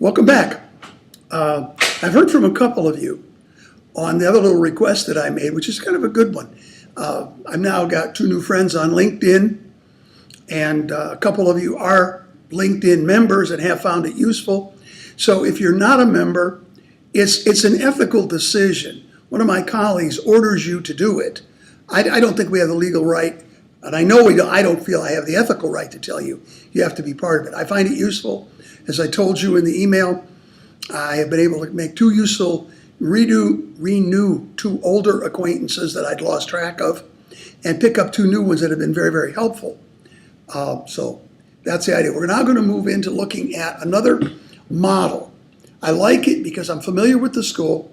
Welcome back. I've heard from a couple of you on the other little request that I made, which is kind of a good one. I've now got 2 new friends on LinkedIn, and a couple of you are LinkedIn members and have found it useful. So if you're not a member, it's an ethical decision. One of my colleagues orders you to do it. I don't think we have the legal right, and I know I don't feel I have the ethical right to tell you you have to be part of it. I find it useful. As I told you in the email, I have been able to make 2 useful, renew 2 older acquaintances that I'd lost track of, and pick up 2 new ones that have been very, very helpful. So that's the idea. We're now going to move into looking at another model. I like it because I'm familiar with the school.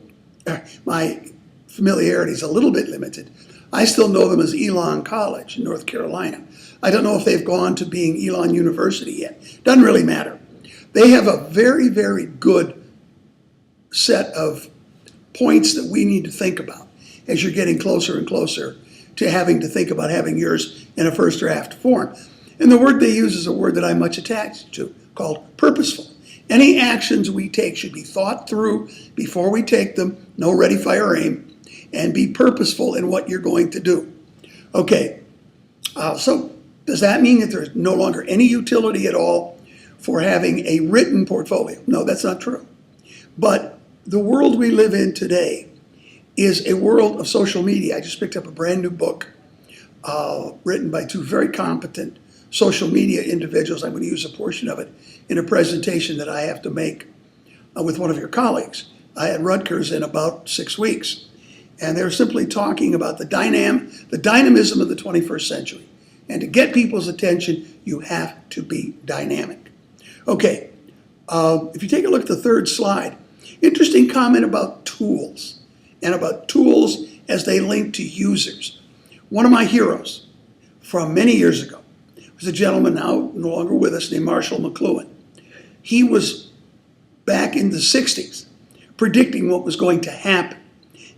My familiarity is a little bit limited. I still know them as Elon College in North Carolina. I don't know if they've gone to being Elon University yet. Doesn't really matter. They have a very, very good set of points that we need to think about as you're getting closer and closer to having to think about having yours in a first draft form. And the word they use is a word that I'm much attached to, called purposeful. Any actions we take should be thought through before we take them, no ready, fire, aim, and be purposeful in what you're going to do. Okay, so does that mean that there's no longer any utility at all for having a written portfolio? No, that's not true. But the world we live in today is a world of social media. I just picked up a brand new book written by 2 very competent social media individuals. I'm going to use a portion of it in a presentation that I have to make with one of your colleagues at Rutgers in about 6 weeks. And they're simply talking about the dynamism of the 21st century. And to get people's attention, you have to be dynamic. Okay, if you take a look at the 3rd slide, interesting comment about tools and about tools as they link to users. One of my heroes from many years ago was a gentleman now no longer with us named Marshall McLuhan. He was back in the 60s predicting what was going to happen.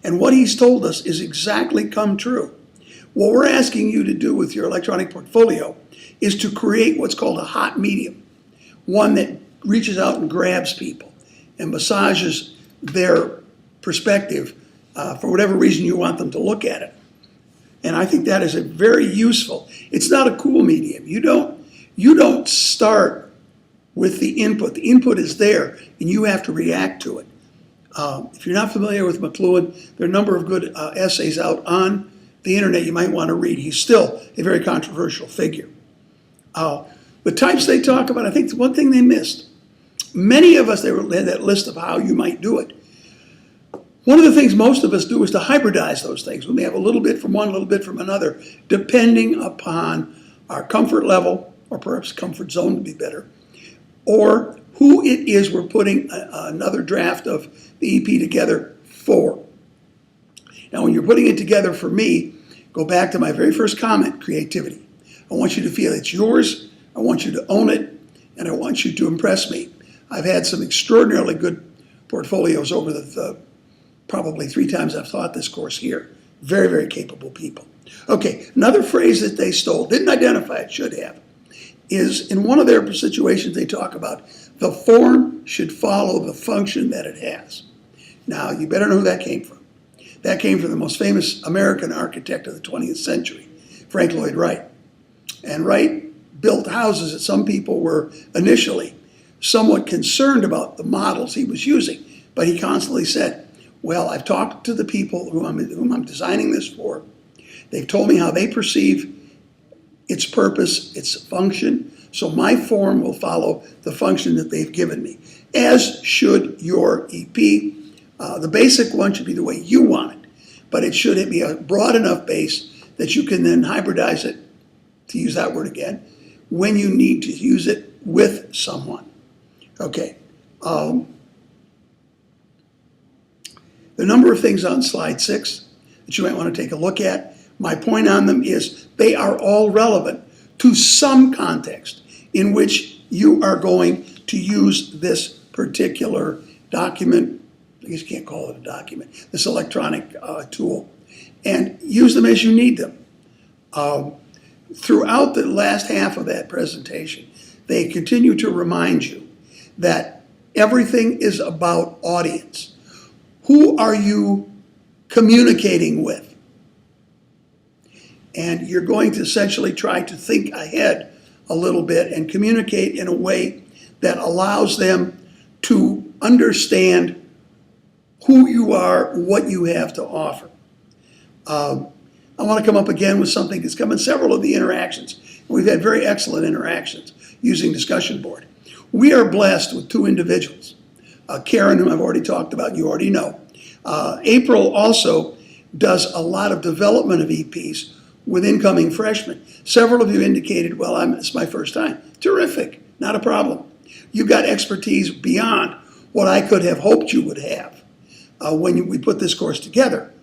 And what he's told us is exactly come true. What we're asking you to do with your electronic portfolio is to create what's called a hot medium, one that reaches out and grabs people and massages their perspective for whatever reason you want them to look at it. And I think that is a very useful. It's not a cool medium. You don't start with the input. The input is there, and you have to react to it. If you're not familiar with McLuhan, there are a number of good essays out on the internet you might want to read. He's still a very controversial figure. The types they talk about, I think one thing they missed. Many of us, they had that list of how you might do it. One of the things most of us do is to hybridize those things. We may have a little bit from one, a little bit from another, depending upon our comfort level, or perhaps comfort zone to be better, or who it is we're putting another draft of the EP together for. Now, when you're putting it together for me, go back to my very first comment, creativity. I want you to feel it's yours, I want you to own it, and I want you to impress me. I've had some extraordinarily good portfolios over the probably 3 times I've taught this course here. Very, very capable people. Okay, another phrase that they stole, didn't identify it, should have, is in one of their situations they talk about the form should follow the function that it has. Now, you better know who that came from. That came from the most famous American architect of the 20th century, Frank Lloyd Wright. And Wright built houses that some people were initially somewhat concerned about the models he was using, but he constantly said, well, I've talked to the people whom I'm designing this for. They've told me how they perceive its purpose, its function, so my form will follow the function that they've given me, as should your EP. The basic one should be the way you want it, but it should be a broad enough base that you can then hybridize it, to use that word again, when you need to use it with someone. Okay. The number of things on slide 6 that you might want to take a look at. My point on them is they are all relevant to some context in which you are going to use this particular document. I guess you can't call it a document, this electronic tool, and use them as you need them. Throughout the last half of that presentation, they continue to remind you that everything is about audience. Who are you communicating with? And you're going to essentially try to think ahead a little bit and communicate in a way that allows them to understand who you are, what you have to offer. I want to come up again with something that's come in several of the interactions. We've had very excellent interactions using discussion board. We are blessed with two individuals. Karen, whom I've already talked about, you already know. April also does a lot of development of EPs with incoming freshmen. Several of you indicated, well, it's my first time. Terrific, not a problem. You've got expertise beyond what I could have hoped you would have when we put this course together.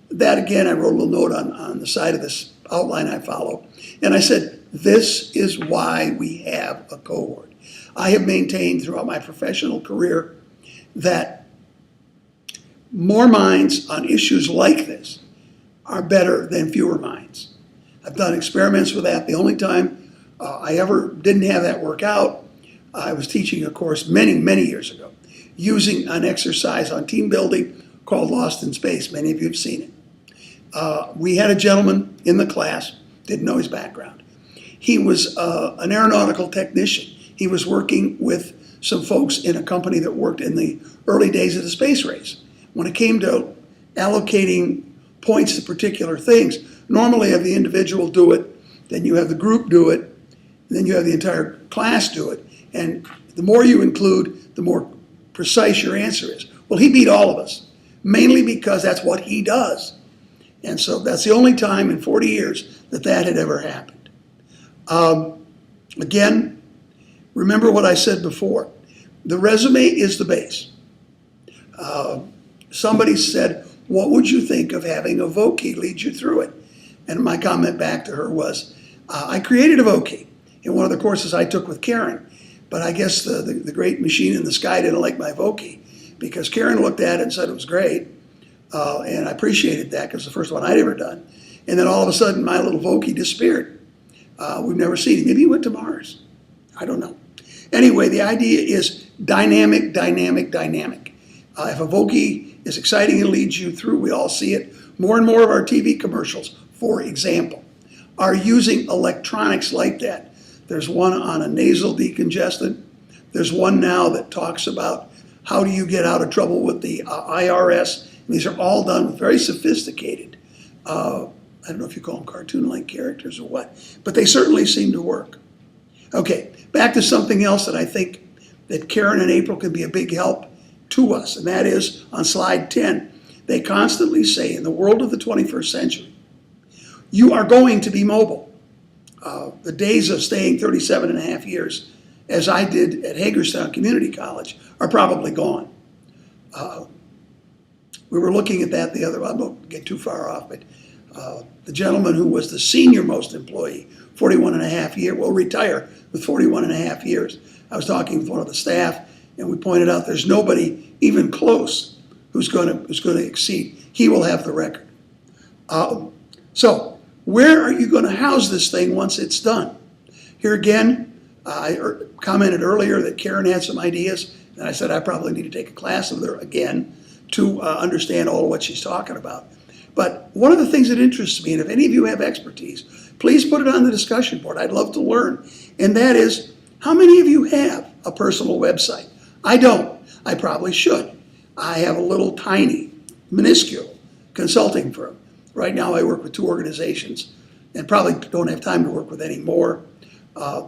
That, again, I wrote a little note on the side of this outline I follow. And I said, this is why we have a cohort. I have maintained throughout my professional career that more minds on issues like this are better than fewer minds. I've done experiments with that. The only time I ever didn't have that work out, I was teaching a course many, many years ago using an exercise on team building called Lost in Space. Many of you have seen it. We had a gentleman in the class, didn't know his background. He was an aeronautical technician. He was working with some folks in a company that worked in the early days of the space race. When it came to allocating points to particular things, normally you have the individual do it, then you have the group do it, and then you have the entire class do it. And the more you include, the more precise your answer is. Well, he beat all of us, mainly because that's what he does. And so that's the only time in 40 years that that had ever happened. Again, remember what I said before. The resume is the base. Somebody said, what would you think of having a Vokey lead you through it? And my comment back to her was, I created a Vokey in one of the courses I took with Karen, but I guess the great machine in the sky didn't like my Vokey, because Karen looked at it and said it was great, and I appreciated that because it's the first one I'd ever done. And then all of a sudden, my little Vokey disappeared. We've never seen him. Maybe he went to Mars. I don't know. Anyway, the idea is dynamic, dynamic, dynamic. If a Vokey is exciting and leads you through, we all see it. More and more of our TV commercials, for example, are using electronics like that. There's one on a nasal decongestant. There's one now that talks about how do you get out of trouble with the IRS. And these are all done with very sophisticated, I don't know if you call them cartoon-like characters or what, but they certainly seem to work. Okay, back to something else that I think that Karen and April can be a big help to us, and that is on slide 10. They constantly say, in the world of the 21st century, you are going to be mobile. The days of staying 37 and a half years, as I did at Hagerstown Community College, are probably gone. We were looking at that the other, I won't get too far off, but the gentleman who was the senior most employee, 41 and a half years, will retire with 41 and a half years. I was talking with one of the staff, and we pointed out there's nobody even close who's going to exceed. He will have the record. So where are you going to house this thing once it's done? Here again, I commented earlier that Karen had some ideas, and I said I probably need to take a class with her again to understand all of what she's talking about. But one of the things that interests me, and if any of you have expertise, please put it on the discussion board. I'd love to learn. And that is, how many of you have a personal website? I don't. I probably should. I have a little tiny, minuscule consulting firm. Right now I work with 2 organizations and probably don't have time to work with any more.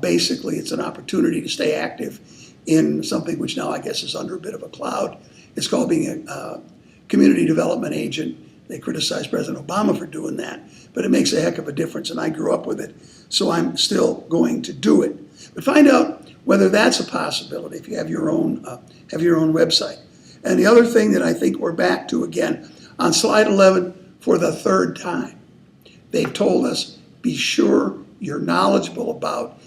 Basically, it's an opportunity to stay active in something which now I guess is under a bit of a cloud. It's called being a community development agent. They criticize President Obama for doing that, but it makes a heck of a difference, and I grew up with it, so I'm still going to do it. But find out whether that's a possibility if you have your own website. And the other thing that I think we're back to again, on slide 11 for the 3rd time, they've told us, be sure you're knowledgeable about,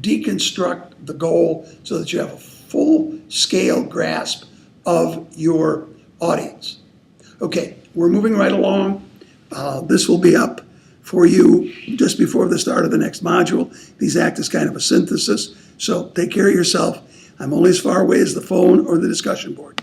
deconstruct the goal so that you have a full-scale grasp of your audience. Okay, we're moving right along. This will be up for you just before the start of the next module. These act as kind of a synthesis, so take care of yourself. I'm only as far away as the phone or the discussion board.